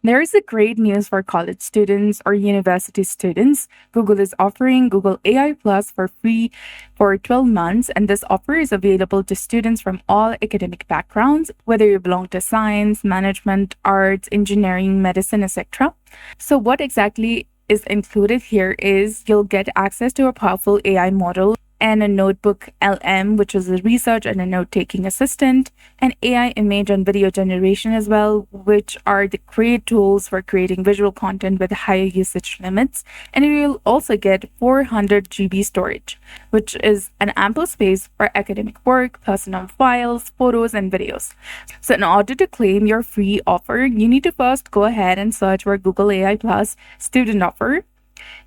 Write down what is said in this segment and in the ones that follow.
There is a great news for college students or university students. Google is offering Google AI Plus for free for 12 months, and this offer is available to students from all academic backgrounds, whether you belong to science, management, arts, engineering, medicine, etc. So, what exactly is included here is you'll get access to a powerful AI model and a notebook LM, which is a research and a note taking assistant, and AI image and video generation as well, which are the great tools for creating visual content with higher usage limits. And you'll also get 400 GB storage, which is an ample space for academic work, personal files, photos, and videos. So, in order to claim your free offer, you need to first go ahead and search for Google AI Plus student offer.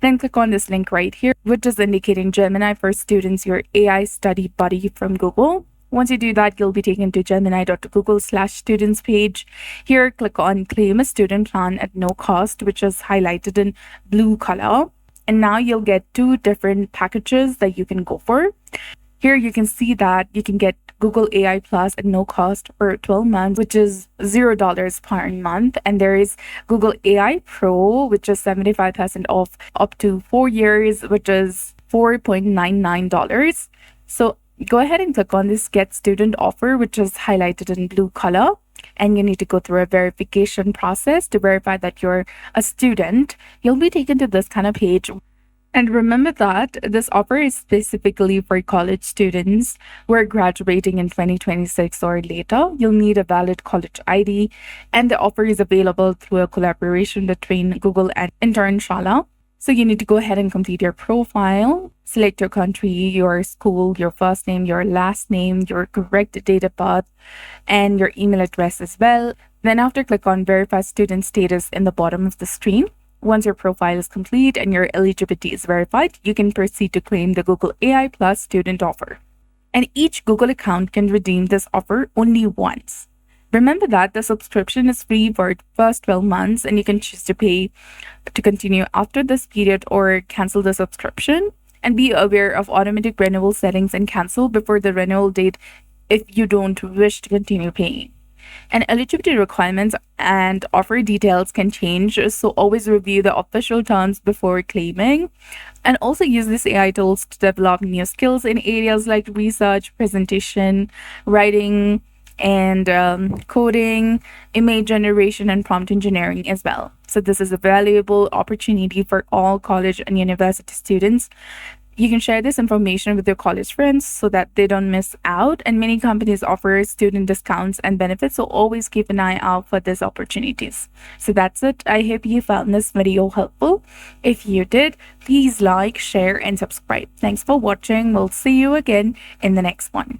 Then click on this link right here, which is indicating Gemini for Students, your AI study buddy from Google. Once you do that, you'll be taken to gemini.google/students page. Here, click on claim a student plan at no cost, which is highlighted in blue color. And now you'll get two different packages that you can go for. Here you can see that you can get Google AI Plus at no cost for 12 months, which is $0 per month. And there is Google AI Pro, which is 75% off up to 4 years, which is $4.99. So go ahead and click on this Get Student Offer, which is highlighted in blue color. And you need to go through a verification process to verify that you're a student. You'll be taken to this kind of page. And remember that this offer is specifically for college students who are graduating in 2026 or later. You'll need a valid college ID, and the offer is available through a collaboration between Google and Internshala. So you need to go ahead and complete your profile, select your country, your school, your first name, your last name, your correct date of birth, and your email address as well. Then after, click on Verify Student Status in the bottom of the screen. Once your profile is complete and your eligibility is verified, you can proceed to claim the Google AI Plus student offer. And each Google account can redeem this offer only once. Remember that the subscription is free for the first 12 months, and you can choose to pay to continue after this period or cancel the subscription. And be aware of automatic renewal settings and cancel before the renewal date if you don't wish to continue paying. And eligibility requirements and offer details can change, so always review the official terms before claiming. And also use these AI tools to develop new skills in areas like research, presentation, writing, and coding, image generation, and prompt engineering as well. So this is a valuable opportunity for all college and university students. You can share this information with your college friends so that they don't miss out. And many companies offer student discounts and benefits, so always keep an eye out for these opportunities. So that's it. I hope you found this video helpful. If you did, please like, share, and subscribe. Thanks for watching. We'll see you again in the next one.